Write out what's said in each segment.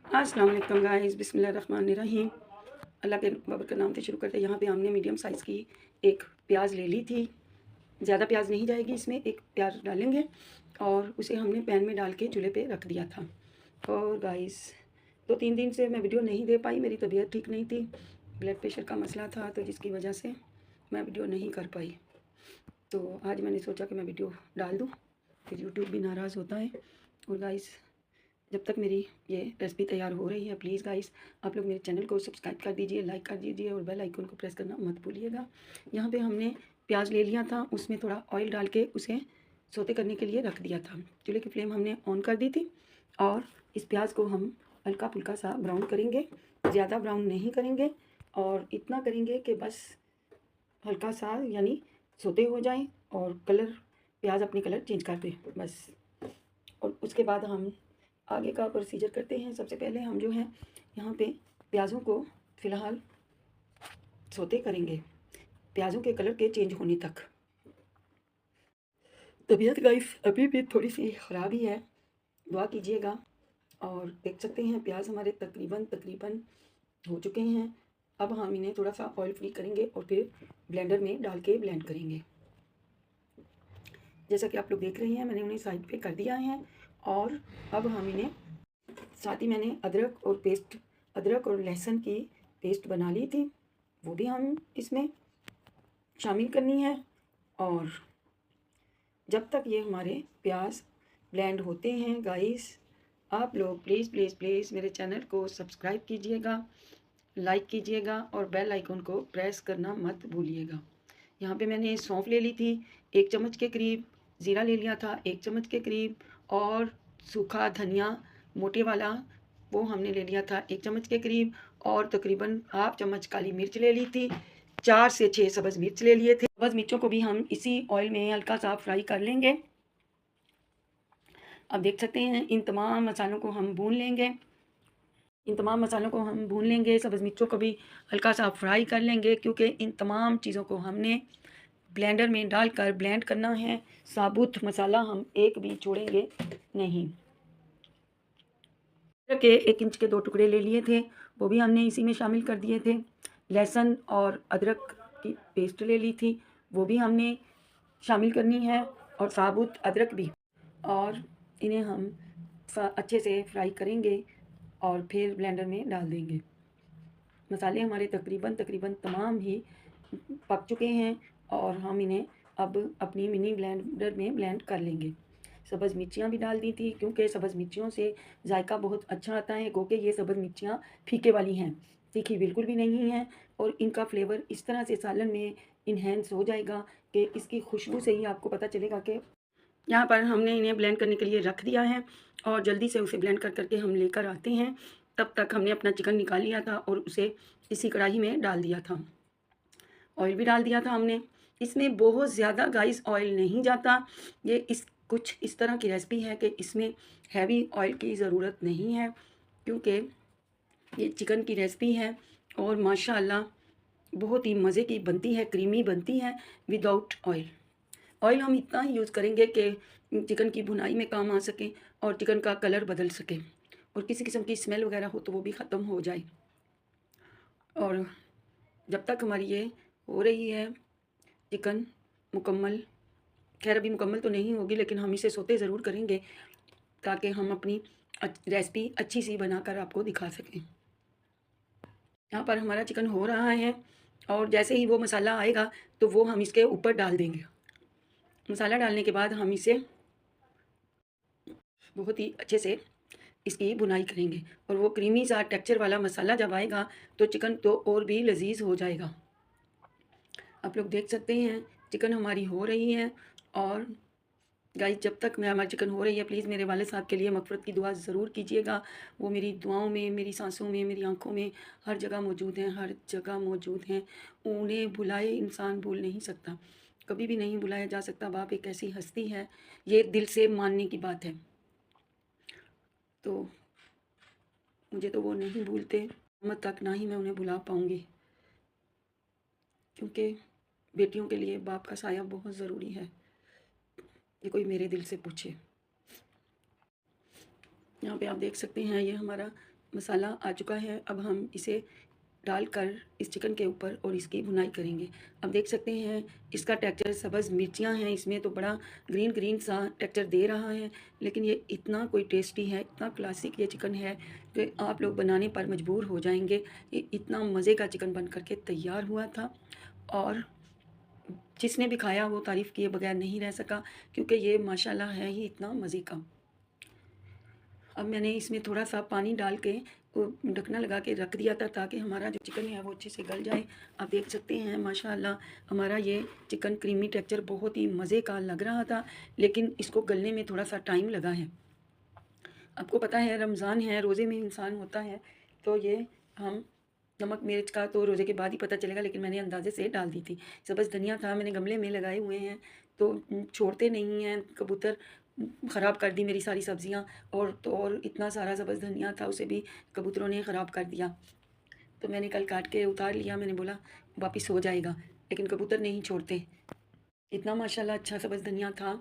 अस्सलाम वालेकुम गाइस, बिस्मिल्लाहिर्रहमानिर्रहीम। अल्लाह के बबर का नाम से शुरू करते हैं। यहाँ पे हमने मीडियम साइज़ की एक प्याज ले ली थी। ज़्यादा प्याज नहीं जाएगी इसमें, एक प्याज डालेंगे और उसे हमने पैन में डाल के चूल्हे पे रख दिया था। और गाइस 2-3 दिन से मैं वीडियो नहीं दे पाई, मेरी तबीयत ठीक नहीं थी, ब्लड प्रेशर का मसला था, तो जिसकी वजह से मैं वीडियो नहीं कर पाई। तो आज मैंने सोचा कि मैं वीडियो डाल दूँ, फिर यूट्यूब भी नाराज़ होता है। और गाइस जब तक मेरी ये रेसिपी तैयार हो रही है, प्लीज़ गाइस आप लोग मेरे चैनल को सब्सक्राइब कर दीजिए, लाइक कर दीजिए और बेल आइकन को प्रेस करना मत भूलिएगा। यहाँ पे हमने प्याज ले लिया था, उसमें थोड़ा ऑयल डाल के उसे सोते करने के लिए रख दिया था। चूल्हे की फ्लेम हमने ऑन कर दी थी और इस प्याज को हम हल्का फुल्का सा ब्राउन करेंगे, ज़्यादा ब्राउन नहीं करेंगे और इतना करेंगे कि बस हल्का सा यानी सोते हो जाए और कलर प्याज अपनी कलर चेंज कर दे बस। और उसके बाद हम आगे का प्रोसीजर करते हैं। सबसे पहले हम जो है यहाँ पे प्याज़ों को फ़िलहाल सोते करेंगे, प्याज़ों के कलर के चेंज होने तक। तबीयत गाइस अभी भी थोड़ी सी ख़राब ही है, दुआ कीजिएगा। और देख सकते हैं प्याज हमारे तकरीबन तकरीबन हो चुके हैं। अब हम इन्हें थोड़ा सा ऑयल फ्री करेंगे और फिर ब्लेंडर में डाल के ब्लेंड करेंगे। जैसा कि आप लोग देख रहे हैं, मैंने उन्हें साइड पे कर दिया है। और अब हम इन्हें साथ ही मैंने अदरक और लहसुन की पेस्ट बना ली थी, वो भी हम इसमें शामिल करनी है। और जब तक ये हमारे प्याज ब्लेंड होते हैं गाइस, आप लोग प्लीज़ प्लीज़ प्लीज़ मेरे चैनल को सब्सक्राइब कीजिएगा, लाइक कीजिएगा और बेल आइकन को प्रेस करना मत भूलिएगा। यहाँ पे मैंने सौंफ ले ली थी 1 चम्मच के करीब, ज़ीरा ले लिया था 1 चम्मच के करीब और सूखा धनिया मोटे वाला वो हमने ले लिया था 1 चम्मच के करीब और तकरीबन हाफ चम्मच काली मिर्च ले ली थी, 4 से 6 सब्ज़ मिर्च ले लिए थे। सब्ज़ मिर्चों को भी हम इसी ऑयल में हल्का सा फ्राई कर लेंगे। अब देख सकते हैं इन तमाम मसालों को हम भून लेंगे, सब्ज़ मिर्चों को भी हल्का सा फ्राई कर लेंगे क्योंकि इन तमाम चीज़ों को हमने ब्लेंडर में डालकर ब्लेंड करना है। साबुत मसाला हम एक भी छोड़ेंगे नहीं। अदरक के 1 इंच के 2 टुकड़े ले लिए थे, वो भी हमने इसी में शामिल कर दिए थे। लहसुन और अदरक की पेस्ट ले ली थी, वो भी हमने शामिल करनी है और साबुत अदरक भी। और इन्हें हम अच्छे से फ्राई करेंगे और फिर ब्लेंडर में डाल देंगे। मसाले हमारे तकरीबन तकरीबन तमाम ही पक चुके हैं और हम इन्हें अब अपनी मिनी ब्लेंडर में ब्लेंड कर लेंगे। सब्ज़ मिर्चियाँ भी डाल दी थी क्योंकि सब्ज़ मिर्चियों से जायका बहुत अच्छा आता है, क्योंकि ये सब्ज़ मिर्चियाँ फीके वाली हैं, तीखी बिल्कुल भी नहीं हैं। और इनका फ्लेवर इस तरह से सालन में इन्हेंस हो जाएगा कि इसकी खुशबू से ही आपको पता चलेगा कि यहाँ पर हमने इन्हें ब्लेंड करने के लिए रख दिया है और जल्दी से उसे ब्लेंड कर करके हम लेकर आते हैं। तब तक हमने अपना चिकन निकाल लिया था और उसे इसी कढ़ाई में डाल दिया था, ऑयल भी डाल दिया था हमने। इसमें बहुत ज़्यादा गाइस ऑयल नहीं जाता, ये कुछ इस तरह की रेसिपी है कि इसमें हैवी ऑयल की ज़रूरत नहीं है, क्योंकि ये चिकन की रेसिपी है और माशाल्लाह बहुत ही मज़े की बनती है, क्रीमी बनती है विदाउट ऑयल। ऑयल हम इतना ही यूज़ करेंगे कि चिकन की भुनाई में काम आ सके और चिकन का कलर बदल सके और किसी किस्म की स्मेल वगैरह हो तो वो भी ख़त्म हो जाए। और जब तक हमारी ये हो रही है चिकन मुकम्मल, खैर अभी मुकम्मल तो नहीं होगी लेकिन हम इसे सोते ज़रूर करेंगे ताकि हम अपनी रेसिपी अच्छी सी बनाकर आपको दिखा सकें। यहाँ पर हमारा चिकन हो रहा है और जैसे ही वो मसाला आएगा तो वो हम इसके ऊपर डाल देंगे। मसाला डालने के बाद हम इसे बहुत ही अच्छे से इसकी भुनाई करेंगे और वो क्रीमी सा टेक्सचर वाला मसाला जब आएगा तो चिकन तो और भी लजीज हो जाएगा। आप लोग देख सकते हैं चिकन हमारी हो रही है। और गाइस जब तक मैं हमारी चिकन हो रही है, प्लीज़ मेरे वाले साहब के लिए मग़फ़िरत की दुआ ज़रूर कीजिएगा। वो मेरी दुआओं में, मेरी सांसों में, मेरी आँखों में हर जगह मौजूद हैं, हर जगह मौजूद हैं। उन्हें भुलाए इंसान भूल नहीं सकता, कभी भी नहीं भुलाया जा सकता। बाप एक ऐसी हस्ती है, ये दिल से मानने की बात है। तो मुझे तो वो नहीं भूलते क़यामत तक, ना ही मैं उन्हें भुला पाऊँगी, क्योंकि बेटियों के लिए बाप का साया बहुत ज़रूरी है, ये कोई मेरे दिल से पूछे। यहाँ पे आप देख सकते हैं ये हमारा मसाला आ चुका है। अब हम इसे डालकर इस चिकन के ऊपर और इसकी भुनाई करेंगे। अब देख सकते हैं इसका टेक्सचर, सब्ज़ मिर्चियाँ हैं इसमें तो बड़ा ग्रीन ग्रीन सा टेक्सचर दे रहा है, लेकिन ये इतना कोई टेस्टी है, इतना क्लासिक ये चिकन है कि आप लोग बनाने पर मजबूर हो जाएंगे। ये इतना मज़े का चिकन बन करके तैयार हुआ था और जिसने भी खाया वो तारीफ़ किए बगैर नहीं रह सका, क्योंकि ये माशाल्लाह है ही इतना मज़े का। अब मैंने इसमें थोड़ा सा पानी डाल के वो ढकना लगा के रख दिया था ताकि हमारा जो चिकन है वो अच्छे से गल जाए। आप देख सकते हैं माशाल्लाह हमारा ये चिकन क्रीमी टेक्सचर बहुत ही मज़े का लग रहा था, लेकिन इसको गलने में थोड़ा सा टाइम लगा है। आपको पता है रमज़ान है, रोज़े में इंसान होता है, तो ये हम नमक मिर्च का तो रोज़े के बाद ही पता चलेगा, लेकिन मैंने अंदाज़े से डाल दी थी। सब्ज़ धनिया था, मैंने गमले में लगाए हुए हैं, तो छोड़ते नहीं हैं कबूतर। ख़राब कर दी मेरी सारी सब्ज़ियाँ, और इतना सारा सब्ज़ धनिया था उसे भी कबूतरों ने ख़राब कर दिया। तो मैंने कल काट के उतार लिया, मैंने बोला वापस हो जाएगा, लेकिन कबूतर नहीं छोड़ते। इतना माशाल्लाह अच्छा सब्ज़ धनिया था,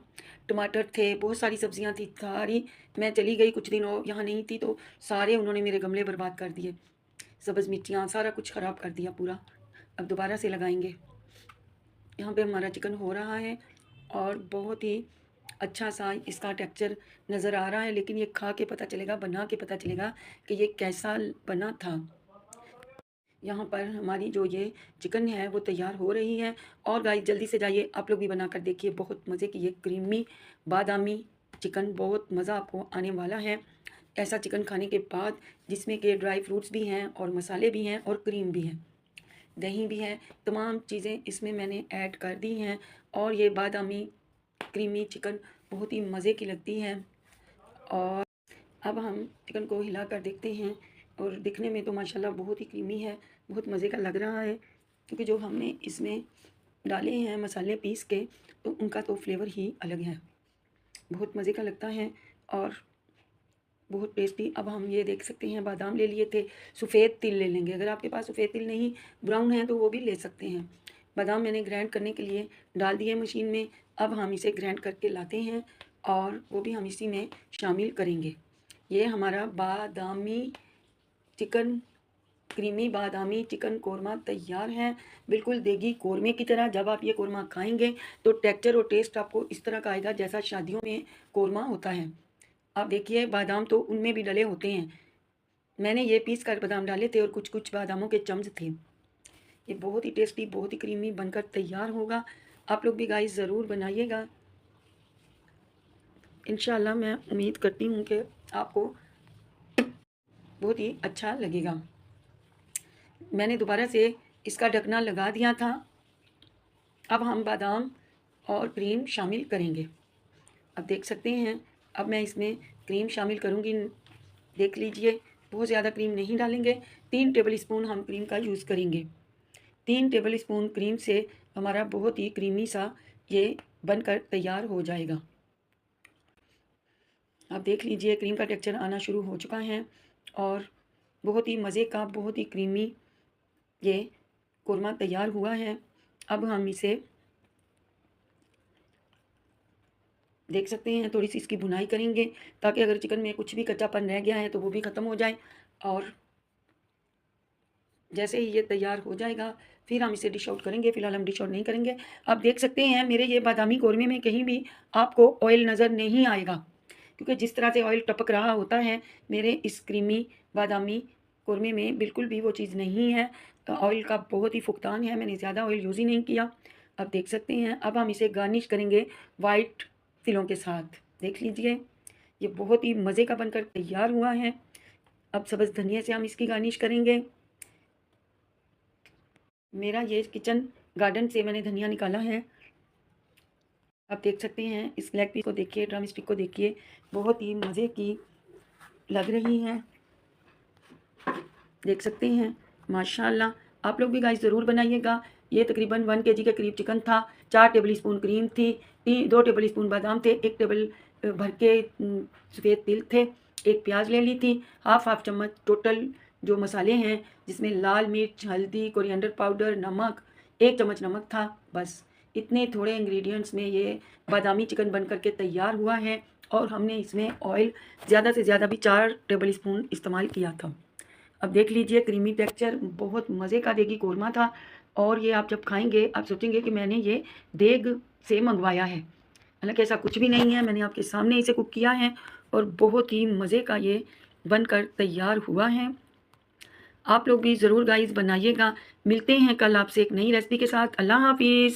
टमाटर थे, बहुत सारी सब्ज़ियाँ थी सारी। मैं चली गई कुछ दिन और यहाँ नहीं थी, तो सारे उन्होंने मेरे गमले बर्बाद कर दिए। सब्ज़ मिर्चियाँ सारा कुछ ख़राब कर दिया पूरा। अब दोबारा से लगाएंगे। यहाँ पे हमारा चिकन हो रहा है और बहुत ही अच्छा सा इसका टेक्सचर नज़र आ रहा है, लेकिन ये खा के पता चलेगा, बना के पता चलेगा कि ये कैसा बना था। यहाँ पर हमारी जो ये चिकन है वो तैयार हो रही है। और गाइस जल्दी से जाइए आप लोग भी बना कर देखिए, बहुत मज़े की ये क्रीमी बादामी चिकन, बहुत मज़ा आपको आने वाला है ऐसा चिकन खाने के बाद, जिसमें के ड्राई फ्रूट्स भी हैं और मसाले भी हैं और क्रीम भी है, दही भी है, तमाम चीज़ें इसमें मैंने ऐड कर दी हैं। और ये बादामी क्रीमी चिकन बहुत ही मज़े की लगती है। और अब हम चिकन को हिला कर देखते हैं, और दिखने में तो माशाल्लाह बहुत ही क्रीमी है, बहुत मज़े का लग रहा है, क्योंकि जो हमने इसमें डाले हैं मसाले पीस के, तो उनका तो फ्लेवर ही अलग है, बहुत मज़े का लगता है और बहुत टेस्टी। अब हम ये देख सकते हैं बादाम ले लिए थे, सफ़ेद तिल ले लेंगे, अगर आपके पास सफ़ेद तिल नहीं ब्राउन है तो वो भी ले सकते हैं। बादाम मैंने ग्राइंड करने के लिए डाल दिए मशीन में। अब हम इसे ग्राइंड करके लाते हैं और वो भी हम इसी में शामिल करेंगे। ये हमारा बादामी चिकन, क्रीमी बादामी चिकन कोरमा तैयार है, बिल्कुल देगी कोरमे की तरह। जब आप ये कोरमा खाएंगे तो टेक्सचर और टेस्ट आपको इस तरह का आएगा जैसा शादियों में कोरमा होता है। आप देखिए बादाम तो उनमें भी डले होते हैं, मैंने ये पीस कर बादाम डाले थे और कुछ कुछ बादामों के चम्च थे। ये बहुत ही टेस्टी, बहुत ही क्रीमी बनकर तैयार होगा। आप लोग भी गाइस ज़रूर बनाइएगा। इंशाल्लाह मैं उम्मीद करती हूँ कि आपको बहुत ही अच्छा लगेगा। मैंने दोबारा से इसका ढकना लगा दिया था। अब हम बादाम और क्रीम शामिल करेंगे। अब देख सकते हैं, अब मैं इसमें क्रीम शामिल करूँगी। देख लीजिए बहुत ज़्यादा क्रीम नहीं डालेंगे, 3 टेबल स्पून हम क्रीम का यूज़ करेंगे। 3 टेबल स्पून क्रीम से हमारा बहुत ही क्रीमी सा ये बनकर तैयार हो जाएगा। आप देख लीजिए क्रीम का टेक्सचर आना शुरू हो चुका है और बहुत ही मज़े का, बहुत ही क्रीमी ये कोरमा तैयार हुआ है। अब हम इसे देख सकते हैं, थोड़ी सी इसकी भुनाई करेंगे ताकि अगर चिकन में कुछ भी कच्चापन रह गया है तो वो भी ख़त्म हो जाए। और जैसे ही ये तैयार हो जाएगा फिर हम इसे डिश आउट करेंगे। फ़िलहाल हम डिश आउट नहीं करेंगे। आप देख सकते हैं मेरे ये बादामी कोरमे में कहीं भी आपको ऑयल नज़र नहीं आएगा, क्योंकि जिस तरह से ऑयल टपक रहा होता है मेरे इस क्रीमी बादामी कोरमे में बिल्कुल भी वो चीज़ नहीं है। तो ऑयल का बहुत ही फुकतान है, मैंने ज़्यादा ऑयल यूज़ ही नहीं किया। अब देख सकते हैं, अब हम इसे गार्निश करेंगे वाइट तिलों के साथ। देख लीजिए ये बहुत ही मज़े का बनकर तैयार हुआ है। अब सब्ज़ धनिया से हम इसकी गार्निश करेंगे। मेरा ये किचन गार्डन से मैंने धनिया निकाला है। आप देख सकते हैं इस लेग पीस को देखिए, ड्रम स्टिक को देखिए, बहुत ही मज़े की लग रही है। देख सकते हैं माशाल्लाह। आप लोग भी गाइस ज़रूर बनाइएगा। ये तकरीबन 1 केजी के करीब चिकन था, 4 टेबल स्पून क्रीम थी, 2 टेबल स्पून बादाम थे, 1 टेबल भर के सफ़ेद तिल थे, 1 प्याज ले ली थी, हाफ चम्मच टोटल जो मसाले हैं जिसमें लाल मिर्च, हल्दी, कोरिएंडर पाउडर, नमक, 1 चम्मच नमक था। बस इतने थोड़े इंग्रेडिएंट्स में ये बादामी चिकन बन करके तैयार हुआ है और हमने इसमें ऑयल ज़्यादा से ज़्यादा भी 4 टेबल स्पून इस्तेमाल किया था। अब देख लीजिए क्रीमी टेक्सचर बहुत मज़े का देगी कोरमा था। और ये आप जब खाएंगे आप सोचेंगे कि मैंने ये देग से मंगवाया है, हालांकि ऐसा कुछ भी नहीं है। मैंने आपके सामने इसे कुक किया है और बहुत ही मज़े का ये बनकर तैयार हुआ है। आप लोग भी ज़रूर गाइस बनाइएगा। मिलते हैं कल आपसे एक नई रेसिपी के साथ। अल्लाह हाफिज़।